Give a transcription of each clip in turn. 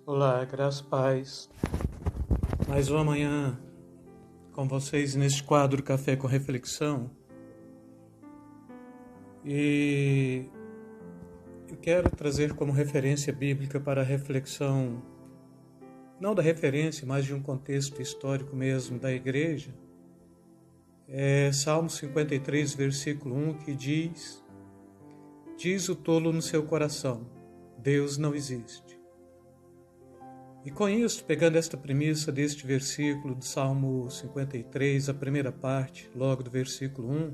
Olá, graças e paz. Mais uma manhã com vocês neste quadro Café com Reflexão. E eu quero trazer como referência bíblica para a reflexão, não da referência, mas de um contexto histórico mesmo da igreja. Salmo 53, versículo 1, que diz o tolo no seu coração, Deus não existe. E com isso, pegando esta premissa deste versículo do Salmo 53, a primeira parte, logo do versículo 1,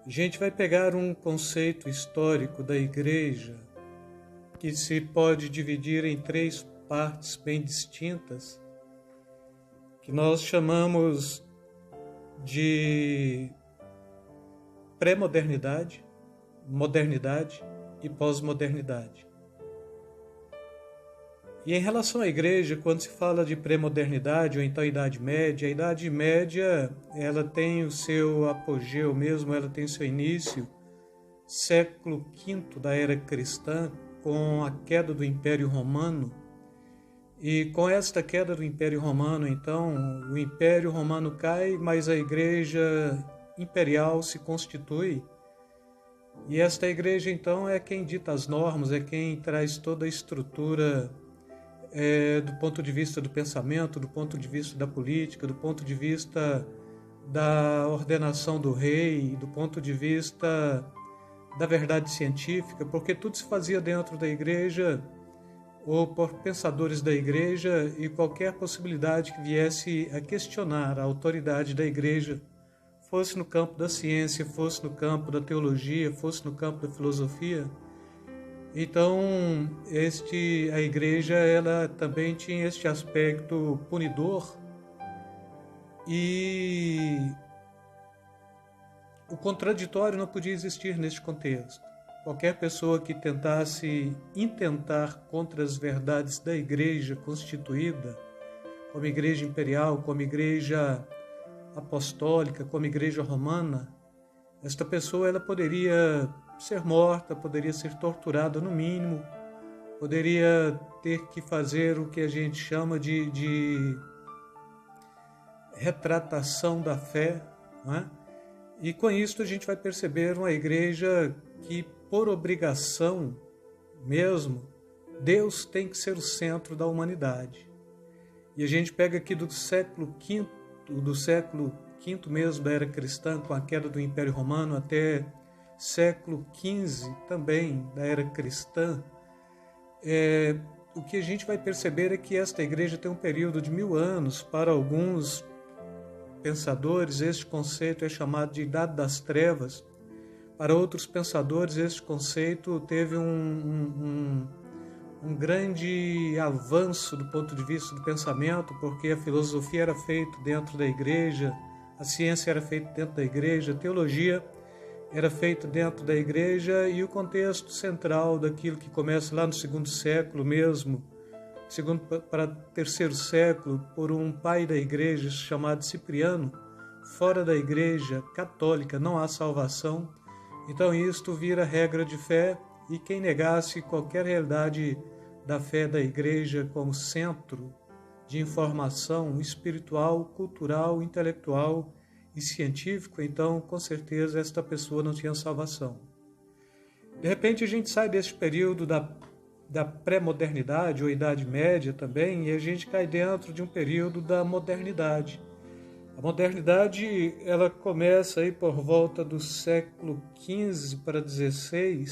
a gente vai pegar um conceito histórico da igreja que se pode dividir em três partes bem distintas, que nós chamamos de pré-modernidade, modernidade e pós-modernidade. E em relação à igreja, quando se fala de pré-modernidade ou então Idade Média, a Idade Média ela tem o seu apogeu mesmo, ela tem o seu início, século V da era cristã, com a queda do Império Romano. E com esta queda do Império Romano, então, o Império Romano cai, mas a igreja imperial se constitui. E esta igreja, então, é quem dita as normas, é quem traz toda a estrutura do ponto de vista do pensamento, do ponto de vista da política, do ponto de vista da ordenação do rei, do ponto de vista da verdade científica, porque tudo se fazia dentro da igreja ou por pensadores da igreja, e qualquer possibilidade que viesse a questionar a autoridade da igreja, fosse no campo da ciência, fosse no campo da teologia, fosse no campo da filosofia. Então, a igreja ela também tinha este aspecto punidor, e o contraditório não podia existir neste contexto. Qualquer pessoa que tentasse intentar contra as verdades da igreja constituída, como igreja imperial, como igreja apostólica, como igreja romana, esta pessoa ela poderia ser morta, poderia ser torturada no mínimo, poderia ter que fazer o que a gente chama de retratação da fé, não é? E com isso a gente vai perceber uma igreja que, por obrigação mesmo, Deus tem que ser o centro da humanidade. E a gente pega aqui do século V mesmo da era cristã, com a queda do Império Romano, até século XV também da era cristã, o que a gente vai perceber é que esta igreja tem um período de 1000 anos. Para alguns pensadores, este conceito é chamado de Idade das Trevas. Para outros pensadores, este conceito teve um grande avanço do ponto de vista do pensamento, porque a filosofia era feita dentro da igreja, a ciência era feita dentro da igreja, a teologia era feita dentro da igreja, e o contexto central daquilo que começa lá no segundo século mesmo, segundo para terceiro século, por um pai da igreja chamado Cipriano. Fora da igreja católica não há salvação. Então isto vira regra de fé, e quem negasse qualquer realidade da fé da igreja como centro de informação espiritual, cultural, intelectual e científico, então com certeza esta pessoa não tinha salvação. De repente a gente sai desse período da pré-modernidade ou Idade Média também, e a gente cai dentro de um período da modernidade. A modernidade ela começa aí por volta do século XV para XVI,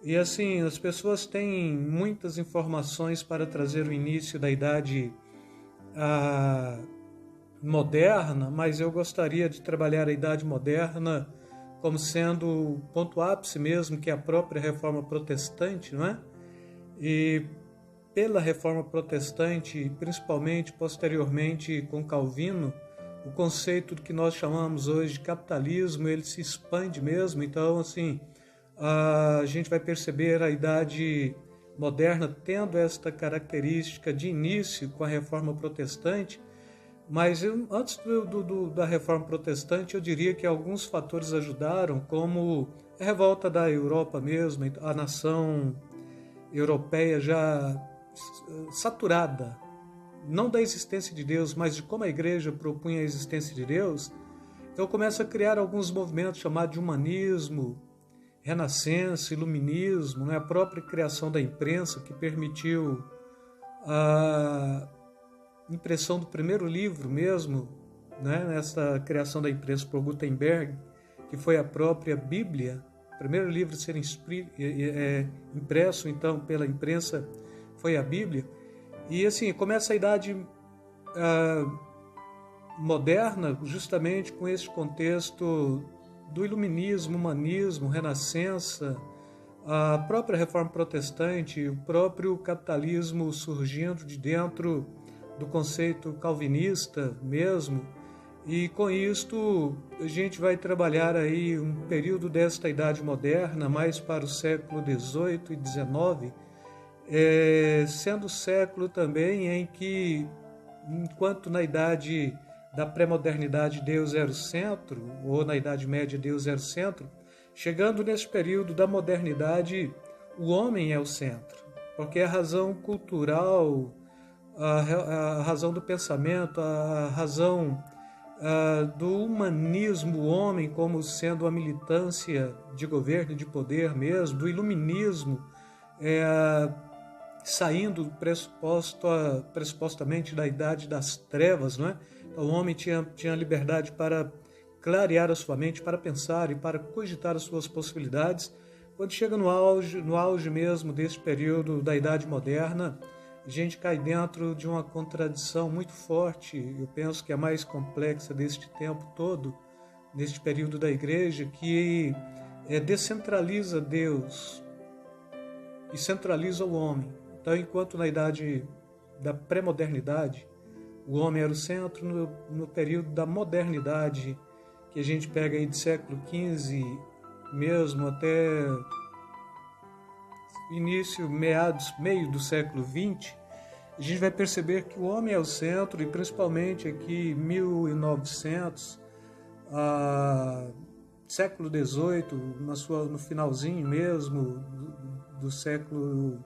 e assim as pessoas têm muitas informações para trazer o início da Idade moderna, mas eu gostaria de trabalhar a Idade Moderna como sendo o ponto ápice mesmo, que é a própria Reforma Protestante, não é? E pela Reforma Protestante, principalmente posteriormente com Calvino, o conceito do que nós chamamos hoje de capitalismo, ele se expande mesmo. Então, assim, a gente vai perceber a Idade Moderna tendo esta característica de início com a Reforma Protestante. Mas antes da Reforma Protestante, eu diria que alguns fatores ajudaram, como a revolta da Europa mesmo, a nação europeia já saturada, não da existência de Deus, mas de como a igreja propunha a existência de Deus, então começa a criar alguns movimentos chamados de humanismo, renascença, iluminismo, né? A própria criação da imprensa que permitiu a impressão do primeiro livro mesmo, né? Nessa criação da imprensa por Gutenberg, que foi a própria Bíblia, o primeiro livro a ser impresso então pela imprensa foi a Bíblia. E assim, começa a idade moderna justamente com esse contexto do iluminismo, humanismo, renascença, a própria reforma protestante, o próprio capitalismo surgindo de dentro do conceito calvinista mesmo. E com isto a gente vai trabalhar aí um período desta idade moderna, mais para o século XVIII e XIX, sendo o século também em que, enquanto na idade da pré-modernidade Deus era o centro, ou na Idade Média Deus era o centro, chegando nesse período da modernidade, o homem é o centro, porque a razão cultural, a razão do pensamento, a razão do humanismo, o homem como sendo a militância de governo e de poder mesmo, do iluminismo, saindo pressupostamente da idade das trevas, não é? Então, o homem tinha liberdade para clarear a sua mente, para pensar e para cogitar as suas possibilidades. Quando chega no auge mesmo desse período da Idade Moderna, a gente cai dentro de uma contradição muito forte, eu penso que é a mais complexa deste tempo todo, neste período da Igreja, que descentraliza Deus e centraliza o homem. Então, enquanto na idade da pré-modernidade, o homem era o centro, no período da modernidade, que a gente pega aí de século XV mesmo até meio do século XX, a gente vai perceber que o homem é o centro, e principalmente aqui 1900, século XVIII, no finalzinho mesmo do século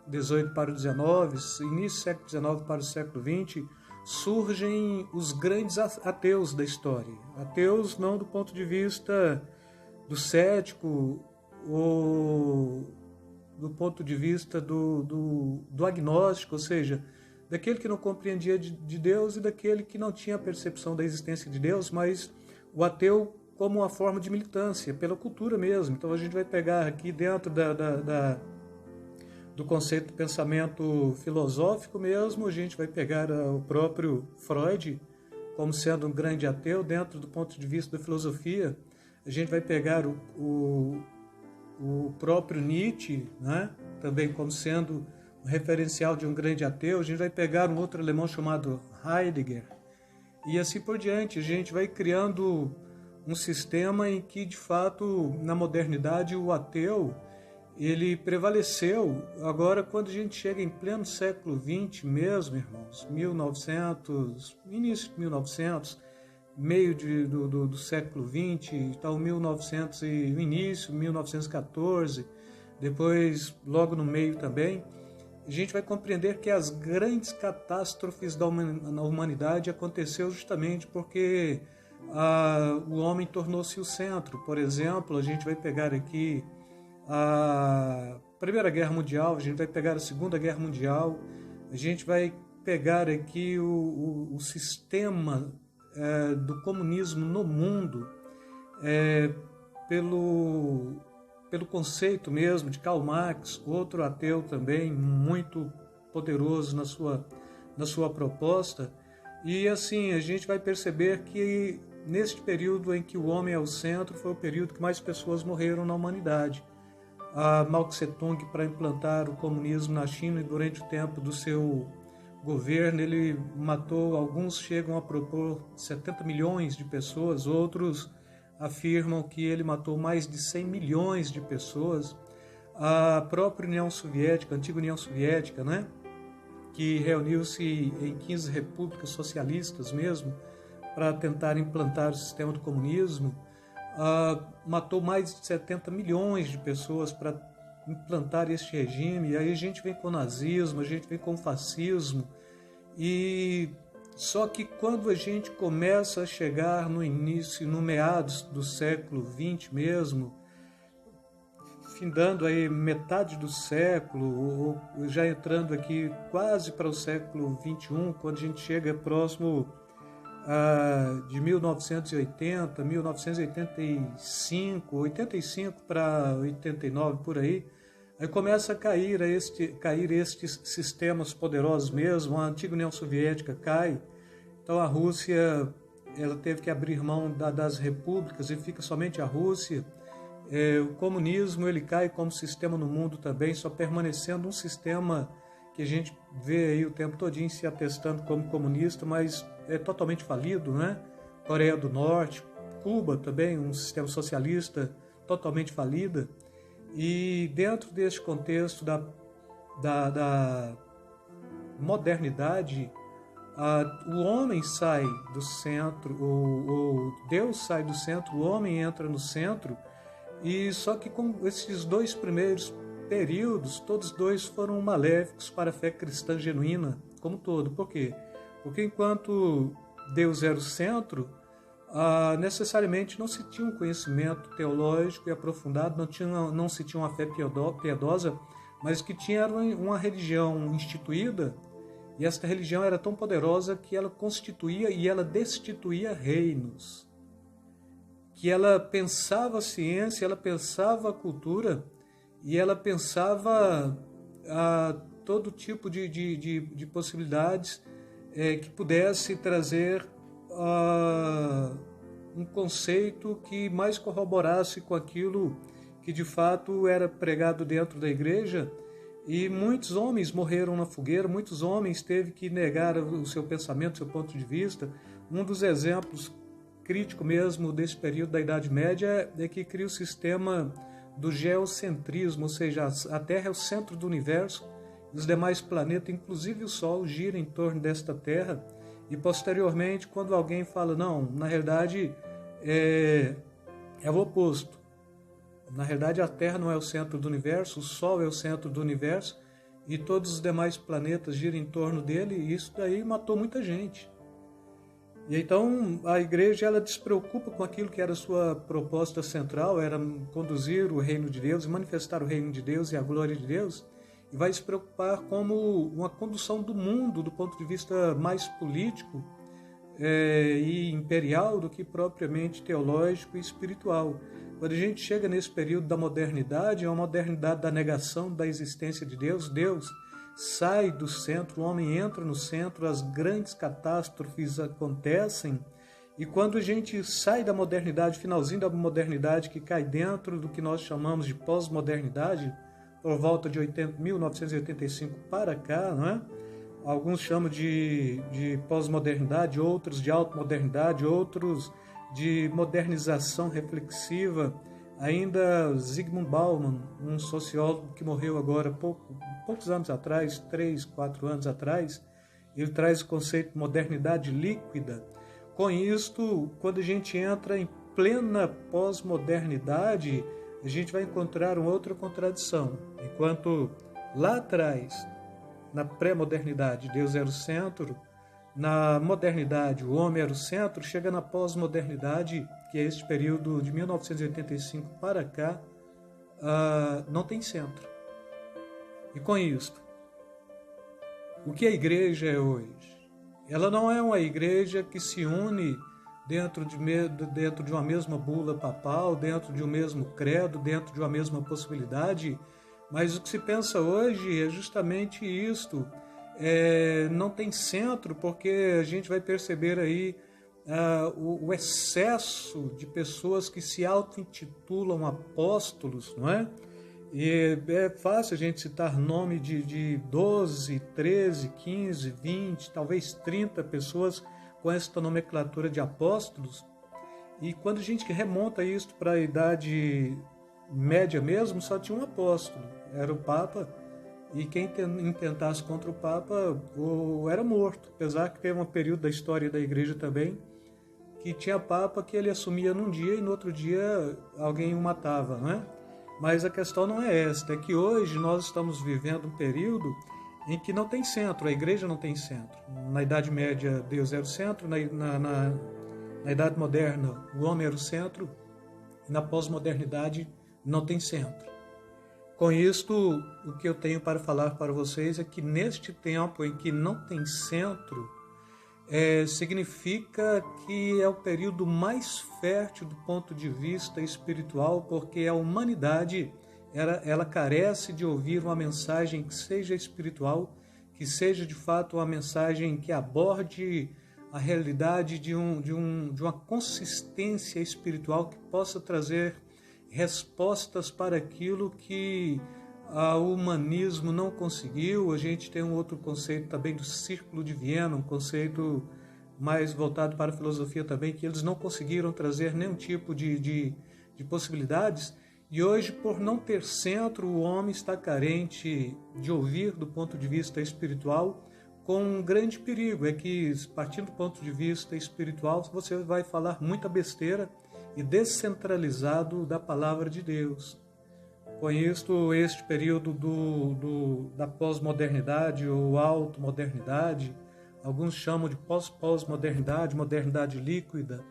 XVIII para o XIX, início do século XIX para o século XX, surgem os grandes ateus da história. Ateus não do ponto de vista do cético ou do ponto de vista do agnóstico, ou seja, daquele que não compreendia de Deus e daquele que não tinha a percepção da existência de Deus, mas o ateu como uma forma de militância, pela cultura mesmo. Então a gente vai pegar aqui dentro do conceito de pensamento filosófico mesmo, a gente vai pegar o próprio Freud como sendo um grande ateu. Dentro do ponto de vista da filosofia, a gente vai pegar o próprio Nietzsche, né? Também como sendo um referencial de um grande ateu. A gente vai pegar um outro alemão chamado Heidegger, e assim por diante. A gente vai criando um sistema em que, de fato, na modernidade, o ateu ele prevaleceu. Agora, quando a gente chega em pleno século XX mesmo, irmãos, 1900, início de 1900, meio do século XX, então 1900 e o início, 1914, depois logo no meio também, a gente vai compreender que as grandes catástrofes da humanidade aconteceu justamente porque o homem tornou-se o centro. Por exemplo, a gente vai pegar aqui a Primeira Guerra Mundial, a gente vai pegar a Segunda Guerra Mundial, a gente vai pegar aqui o sistema do comunismo no mundo, pelo conceito mesmo de Karl Marx, outro ateu também muito poderoso na sua proposta. E assim, a gente vai perceber que neste período em que o homem é o centro, foi o período que mais pessoas morreram na humanidade. Mao Tse-tung, para implantar o comunismo na China, e durante o tempo do seu governo ele matou, alguns chegam a propor 70 milhões de pessoas, outros afirmam que ele matou mais de 100 milhões de pessoas. A própria União Soviética, a antiga União Soviética, né, que reuniu-se em 15 repúblicas socialistas mesmo, para tentar implantar o sistema do comunismo, matou mais de 70 milhões de pessoas para implantar este regime, e aí a gente vem com o nazismo, a gente vem com o fascismo, e só que quando a gente começa a chegar no início, no meados do século XX mesmo, findando aí metade do século, ou já entrando aqui quase para o século XXI, quando a gente chega próximo de 1980, 1985, 85 para 89 por aí começa a cair estes sistemas poderosos mesmo. A antiga União Soviética cai, então a Rússia ela teve que abrir mão das repúblicas e fica somente a Rússia. O comunismo ele cai como sistema no mundo também, só permanecendo um sistema que a gente vê aí o tempo todinho se atestando como comunista, mas é totalmente falido, né? Coreia do Norte, Cuba também, um sistema socialista totalmente falida. E dentro deste contexto da modernidade, o homem sai do centro, o Deus sai do centro, o homem entra no centro, e só que com esses dois primeiros períodos, todos dois foram maléficos para a fé cristã genuína como um todo. Por quê? Porque enquanto Deus era o centro, necessariamente não se tinha um conhecimento teológico e aprofundado, não se tinha uma fé piedosa, mas que tinha uma religião instituída, e esta religião era tão poderosa que ela constituía e ela destituía reinos, que ela pensava a ciência, ela pensava a cultura, e ela pensava todo tipo de possibilidades que pudesse trazer um conceito que mais corroborasse com aquilo que de fato era pregado dentro da igreja. E muitos homens morreram na fogueira, muitos homens teve que negar o seu pensamento, o seu ponto de vista. Um dos exemplos crítico mesmo desse período da Idade Média é que cria o sistema do geocentrismo, ou seja, a Terra é o centro do universo, os demais planetas, inclusive o Sol, giram em torno desta Terra. E posteriormente, quando alguém fala, não, na realidade é o oposto. Na realidade, a Terra não é o centro do universo, o Sol é o centro do universo e todos os demais planetas giram em torno dele, e isso daí matou muita gente. E então a igreja ela despreocupa com aquilo que era a sua proposta central, era conduzir o reino de Deus, manifestar o reino de Deus e a glória de Deus, e vai se preocupar como uma condução do mundo do ponto de vista mais político e imperial do que propriamente teológico e espiritual. Quando a gente chega nesse período da modernidade, é uma modernidade da negação da existência de Deus. Deus sai do centro, o homem entra no centro, as grandes catástrofes acontecem, e quando a gente sai da modernidade, finalzinho da modernidade, que cai dentro do que nós chamamos de pós-modernidade, por volta de 1985 para cá, não é? Alguns chamam de pós-modernidade, outros de auto-modernidade, outros de modernização reflexiva. Ainda Zygmunt Bauman, um sociólogo que morreu agora poucos anos atrás, 3, 4 anos atrás, ele traz o conceito de modernidade líquida. Com isto, quando a gente entra em plena pós-modernidade, a gente vai encontrar uma outra contradição. Enquanto lá atrás, na pré-modernidade, Deus era o centro, na modernidade, o homem era o centro, chega na pós-modernidade, que é este período de 1985 para cá, não tem centro. E com isto, o que a igreja é hoje? Ela não é uma igreja que se une dentro de uma mesma bula papal, dentro de um mesmo credo, dentro de uma mesma possibilidade, mas o que se pensa hoje é justamente isto. Não tem centro, porque a gente vai perceber aí o excesso de pessoas que se auto-intitulam apóstolos, não é? E é fácil a gente citar nome de 12, 13, 15, 20, talvez 30 pessoas com esta nomenclatura de apóstolos. E quando a gente remonta isso para a Idade Média mesmo, só tinha um apóstolo, era o Papa, e quem intentasse contra o Papa era morto, apesar que teve um período da história da igreja também que tinha Papa que ele assumia num dia e no outro dia alguém o matava, não é? Mas a questão não é esta, é que hoje nós estamos vivendo um período em que não tem centro, a igreja não tem centro. Na Idade Média, Deus era o centro, na Idade Moderna, o homem era o centro, e na pós-modernidade não tem centro. Com isto, o que eu tenho para falar para vocês é que neste tempo em que não tem centro, significa que é o período mais fértil do ponto de vista espiritual, porque a humanidade ela carece de ouvir uma mensagem que seja espiritual, que seja de fato uma mensagem que aborde a realidade de uma consistência espiritual que possa trazer respostas para aquilo que o humanismo não conseguiu. A gente tem um outro conceito também do Círculo de Viena, um conceito mais voltado para a filosofia também, que eles não conseguiram trazer nenhum tipo de possibilidades. E hoje, por não ter centro, o homem está carente de ouvir do ponto de vista espiritual, com um grande perigo, é que, partindo do ponto de vista espiritual, você vai falar muita besteira e descentralizado da palavra de Deus. Com isto, este período da pós-modernidade ou auto-modernidade, alguns chamam de pós-modernidade, modernidade líquida,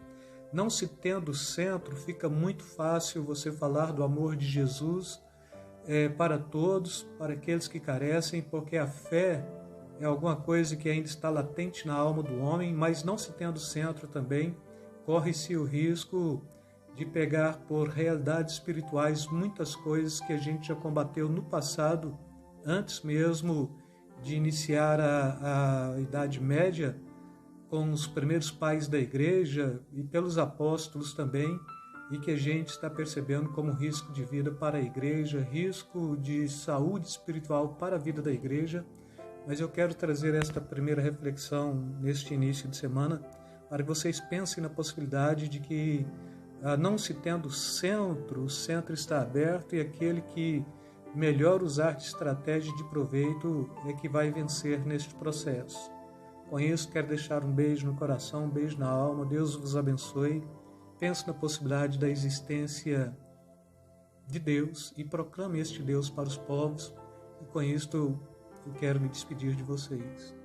não se tendo centro, fica muito fácil você falar do amor de Jesus para todos, para aqueles que carecem, porque a fé é alguma coisa que ainda está latente na alma do homem, mas não se tendo centro também, corre-se o risco de pegar por realidades espirituais muitas coisas que a gente já combateu no passado, antes mesmo de iniciar a Idade Média, com os primeiros pais da igreja e pelos apóstolos também, e que a gente está percebendo como risco de vida para a igreja, risco de saúde espiritual para a vida da igreja. Mas eu quero trazer esta primeira reflexão neste início de semana para que vocês pensem na possibilidade de que, não se tendo centro, o centro está aberto e aquele que melhor usar de estratégia de proveito é que vai vencer neste processo. Com isso, quero deixar um beijo no coração, um beijo na alma. Deus vos abençoe. Pense na possibilidade da existência de Deus e proclame este Deus para os povos. E com isto, eu quero me despedir de vocês.